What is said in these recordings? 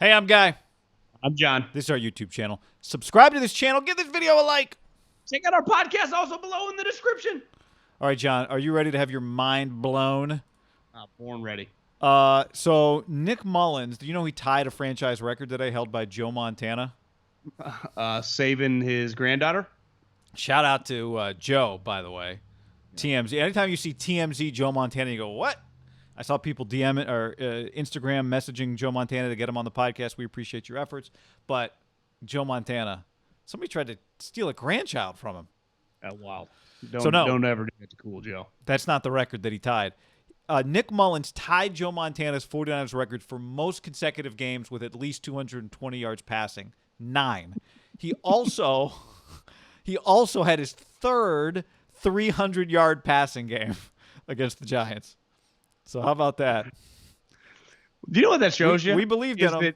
Hey, I'm Guy. I'm John. This is our YouTube channel. Subscribe to this channel. Give this video a like. Check out our podcast also below in the description. All right, John, are you ready to have your mind blown? Born ready. So Nick Mullens, do you know he tied a franchise record today held by Joe Montana? Saving his granddaughter. Shout out to Joe, by the way. TMZ. Anytime you see TMZ Joe Montana, you go, what? I saw people DM it or Instagram messaging Joe Montana to get him on the podcast. We appreciate your efforts. But Joe Montana, somebody tried to steal a grandchild from him. Wow. Don't ever do that to Cool Joe. That's not the record that he tied. Nick Mullens tied Joe Montana's 49ers record for most consecutive games with at least 220 yards passing. 9. He also had his third 300-yard passing game against the Giants. So how about that? Do you know what that shows you? We believed in him. Do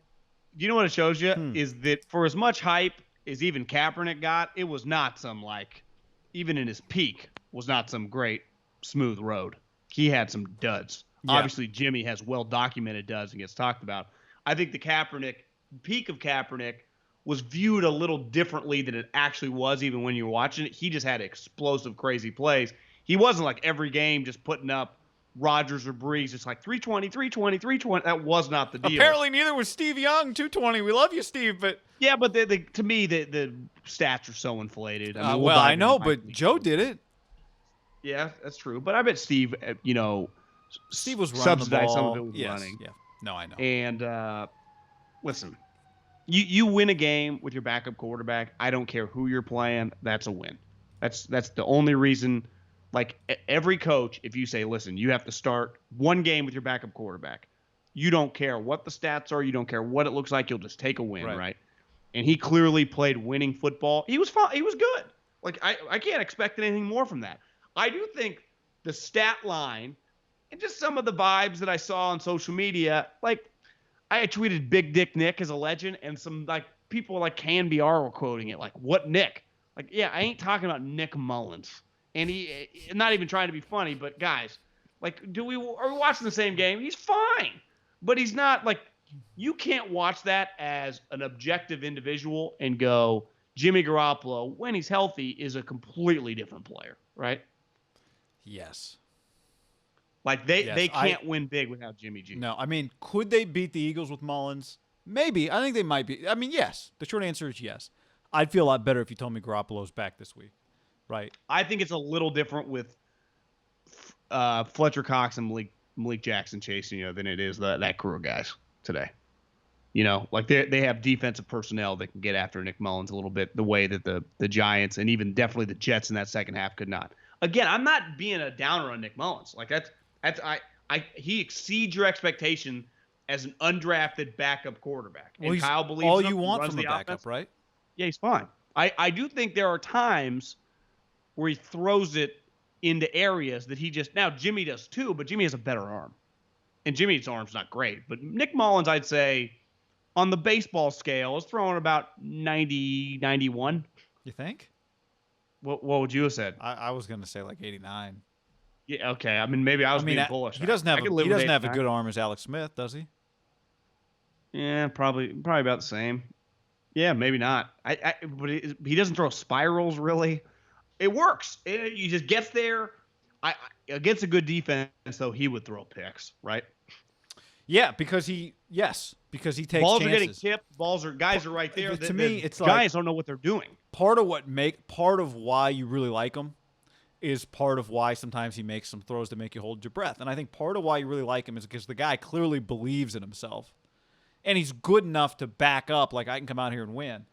you know what it shows you? Is that for as much hype as even Kaepernick got, it was not some even in his peak, was not some great smooth road. He had some duds. Yeah. Obviously, Jimmy has well-documented duds and gets talked about. I think the peak of Kaepernick was viewed a little differently than it actually was even when you were watching it. He just had explosive, crazy plays. He wasn't like every game just putting up Rodgers or Breeze. It's like 320, 320, 320. That was not the deal. Apparently, neither was Steve Young, 220. We love you, Steve, but... Yeah, but to me, the stats are so inflated. I mean, I know, but Joe did it. Yeah, that's true. But I bet Steve, Steve was running subsidized the ball. some of it was running. Yeah. No, I know. And listen, you win a game with your backup quarterback. I don't care who you're playing. That's a win. That's the only reason. Like every coach, if you say, listen, you have to start one game with your backup quarterback. You don't care what the stats are. You don't care what it looks like. You'll just take a win, right? And he clearly played winning football. He was fine. He was good. Like I can't expect anything more from that. I do think the stat line and just some of the vibes that I saw on social media, like I tweeted Big Dick Nick as a legend, and some people like CanBR were quoting it, like, what Nick? Like, yeah, I ain't talking about Nick Mullens. And he not even trying to be funny, but guys, like, are we watching the same game? He's fine, but he's not like, you can't watch that as an objective individual and go, Jimmy Garoppolo, when he's healthy, is a completely different player, right? Yes. Like they can't win big without Jimmy G. No, I mean, could they beat the Eagles with Mullens? Maybe. I think they might be. I mean, yes. The short answer is yes. I'd feel a lot better if you told me Garoppolo's back this week. Right. I think it's a little different with Fletcher Cox and Malik Jackson chasing than it is that crew of guys today. Like they have defensive personnel that can get after Nick Mullens a little bit the way that the Giants and even definitely the Jets in that second half could not. Again, I'm not being a downer on Nick Mullens. Like he exceeds your expectation as an undrafted backup quarterback. Well, and Kyle believes all him, you want from a backup, offense. Right? Yeah, he's fine. I do think there are times where he throws it into areas that he just – now Jimmy does too, but Jimmy has a better arm. And Jimmy's arm's not great. But Nick Mullens, I'd say, on the baseball scale, is throwing about 90, 91. You think? What would you have said? I was going to say like 89. Yeah, okay. I mean, maybe I was being bullish. He doesn't have a good arm as Alex Smith, does he? Yeah, probably about the same. Yeah, maybe not. But he doesn't throw spirals, really. It works. He just gets there. Against a good defense, though, he would throw picks, right? Yeah, because he takes balls chances. Are getting tipped. Guys are right there. To me, it's Giants don't know what they're doing. Part of why you really like him is part of why sometimes he makes some throws to make you hold your breath. And I think part of why you really like him is because the guy clearly believes in himself. And he's good enough to back up, like, I can come out here and win.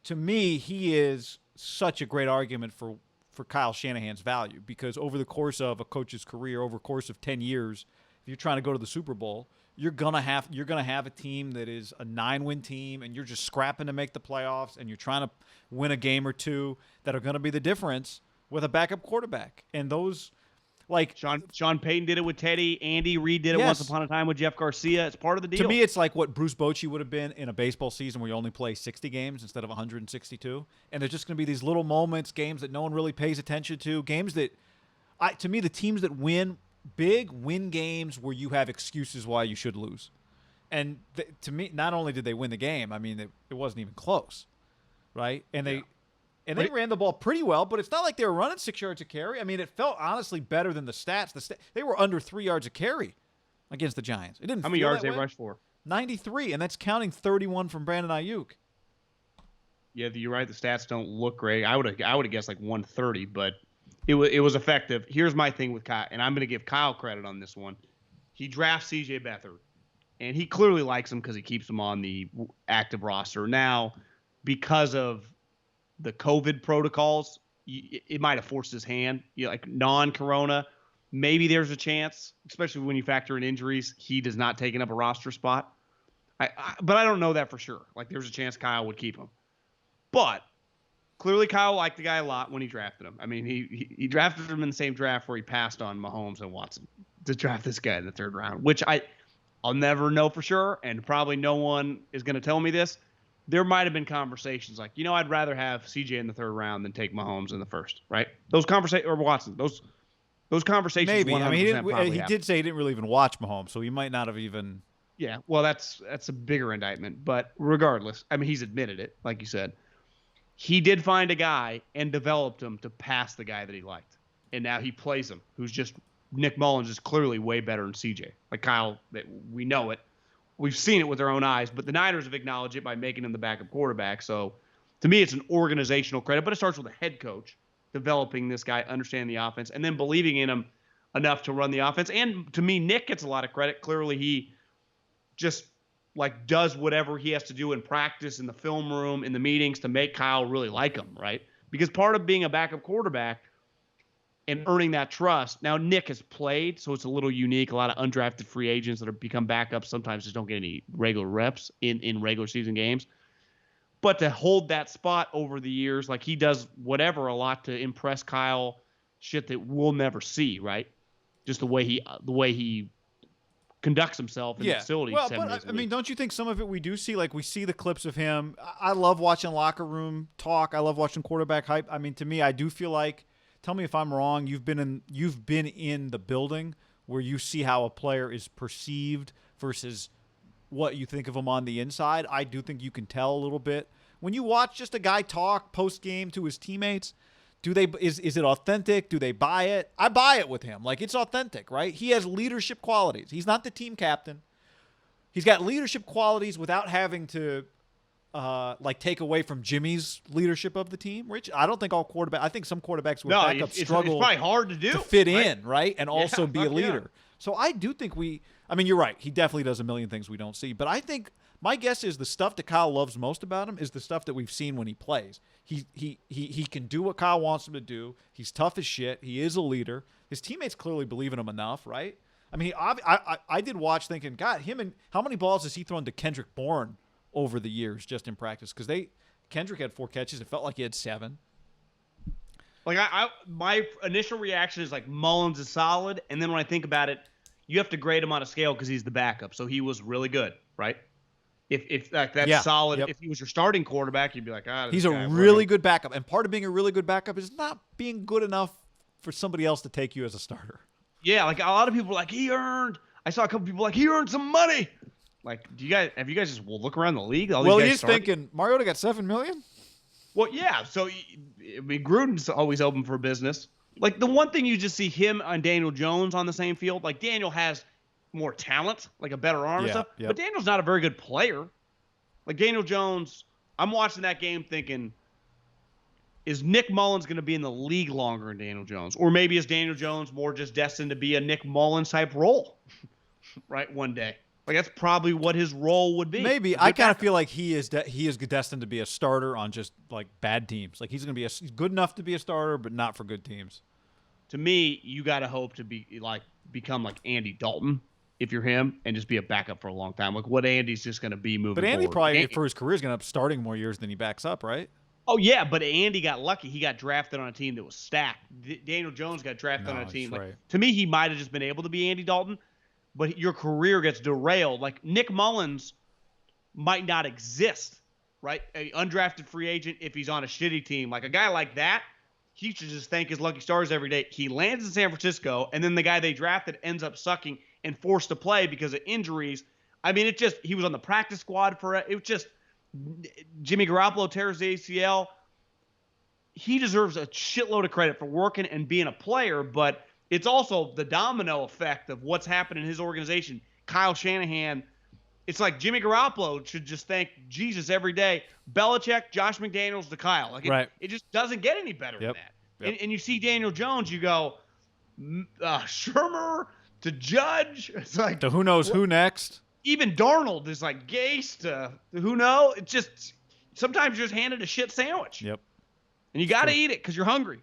To me, he is such a great argument for Kyle Shanahan's value, because over the course of a coach's career, over the course of 10 years, if you're trying to go to the Super Bowl, you're gonna have a team that is a 9-win team, and you're just scrapping to make the playoffs, and you're trying to win a game or two that are going to be the difference with a backup quarterback. And those, like Sean Payton did it with Teddy. Andy Reid did it once upon a time with Jeff Garcia. It's part of the deal. To me, it's like what Bruce Bochy would have been in a baseball season where you only play 60 games instead of 162. And there's just going to be these little moments, games that no one really pays attention to, games that, to me, the teams that win big win games where you have excuses why you should lose. And to me, not only did they win the game, I mean, it wasn't even close, right? And they ran the ball pretty well, but it's not like they were running 6 yards a carry. I mean, it felt honestly better than the stats. They were under 3 yards a carry against the Giants. It didn't. How many feel yards that they way. rushed for? 93, and that's counting 31 from Brandon Ayuk. Yeah, you're right. The stats don't look great. I would have guessed like 130, but it was effective. Here's my thing with Kyle, and I'm going to give Kyle credit on this one. He drafts C.J. Beathard, and he clearly likes him because he keeps him on the active roster. Now, because of the COVID protocols, it might have forced his hand. Like non-corona, maybe there's a chance, especially when you factor in injuries, he does not taking up a roster spot. But I don't know that for sure. Like, there's a chance Kyle would keep him. But clearly Kyle liked the guy a lot when he drafted him. I mean, he drafted him in the same draft where he passed on Mahomes and Watson to draft this guy in the third round, which I'll never know for sure, and probably no one is going to tell me this. There might have been conversations like, I'd rather have CJ in the third round than take Mahomes in the first, right? Those conversations, or Watson, those conversations. Maybe. I mean, he did did say he didn't really even watch Mahomes, so he might not have even. Yeah, well, that's a bigger indictment, but regardless, I mean, he's admitted it, like you said. He did find a guy and developed him to pass the guy that he liked, and now he plays him. Who's just Nick Mullens is clearly way better than CJ. Like Kyle, we know it. We've seen it with our own eyes, but the Niners have acknowledged it by making him the backup quarterback. So to me, it's an organizational credit, but it starts with a head coach developing this guy, understanding the offense, and then believing in him enough to run the offense. And to me, Nick gets a lot of credit. Clearly, he just does whatever he has to do in practice, in the film room, in the meetings to make Kyle really like him, right? Because part of being a backup quarterback and earning that trust. Now, Nick has played, so it's a little unique. A lot of undrafted free agents that have become backups sometimes just don't get any regular reps in regular season games. But to hold that spot over the years, like he does whatever a lot to impress Kyle, shit that we'll never see, right? Just the way he conducts himself in the facility. Well, but I mean, don't you think some of it we do see? Like we see the clips of him. I love watching locker room talk. I love watching quarterback hype. I mean, to me, I do feel like. Tell me if I'm wrong. You've been in the building where you see how a player is perceived versus what you think of him on the inside. I do think you can tell a little bit when you watch just a guy talk post game to his teammates. Is it authentic? Do they buy it? I buy it with him. Like it's authentic, right? He has leadership qualities. He's not the team captain. He's got leadership qualities without having to take away from Jimmy's leadership of the team. Rich, I don't think all quarterbacks. I think some quarterbacks with backups struggle. It's probably hard to do to fit in, right? And also be a leader. Yeah. So I do think I mean, you're right. He definitely does a million things we don't see. But I think my guess is the stuff that Kyle loves most about him is the stuff that we've seen when he plays. He can do what Kyle wants him to do. He's tough as shit. He is a leader. His teammates clearly believe in him enough, right? I mean, I did watch thinking, God, how many balls has he thrown to Kendrick Bourne over the years just in practice? Because Kendrick had 4 catches. It felt like he had 7. Like my initial reaction is like Mullens is solid, and then when I think about it, you have to grade him on a scale because he's the backup. So he was really good, right? If that's solid. Yep. If he was your starting quarterback, you'd be like, he's a really good backup. And part of being a really good backup is not being good enough for somebody else to take you as a starter. Yeah, like a lot of people are like I saw a couple people like he earned some money. Like, have you guys just look around the league? He's thinking Mariota got $7 million. Well, yeah. So I mean, Gruden's always open for business. Like the one thing you just see him and Daniel Jones on the same field. Like Daniel has more talent, like a better arm and stuff. Yep. But Daniel's not a very good player. Like Daniel Jones, I'm watching that game thinking, is Nick Mullens going to be in the league longer than Daniel Jones? Or maybe is Daniel Jones more just destined to be a Nick Mullens type role, right, one day? Like that's probably what his role would be. Maybe. I kind of feel like he is destined to be a starter on just like bad teams. Like he's going to be he's good enough to be a starter, but not for good teams. To me, you got to hope to become like Andy Dalton if you're him and just be a backup for a long time. Like what Andy's just going to be moving forward. But Andy probably for his career is going to end up starting more years than he backs up, right? Oh, yeah, but Andy got lucky. He got drafted on a team that was stacked. Daniel Jones got drafted on a team. Like, to me, he might have just been able to be Andy Dalton, but your career gets derailed. Like Nick Mullens might not exist, right? An undrafted free agent if he's on a shitty team. Like a guy like that, he should just thank his lucky stars every day. He lands in San Francisco, and then the guy they drafted ends up sucking and forced to play because of injuries I mean, he was on the practice squad for it. It was just Jimmy Garoppolo tears the ACL. He deserves a shitload of credit for working and being a player, but it's also the domino effect of what's happened in his organization. Kyle Shanahan, it's like Jimmy Garoppolo should just thank Jesus every day. Belichick, Josh McDaniels to Kyle. Like it just doesn't get any better than that. Yep. And you see Daniel Jones, you go, Shermer to Judge. It's like to who knows who next. Even Darnold is like Gase to who knows. It's just sometimes you're just handed a shit sandwich. Yep. And you got to eat it because you're hungry.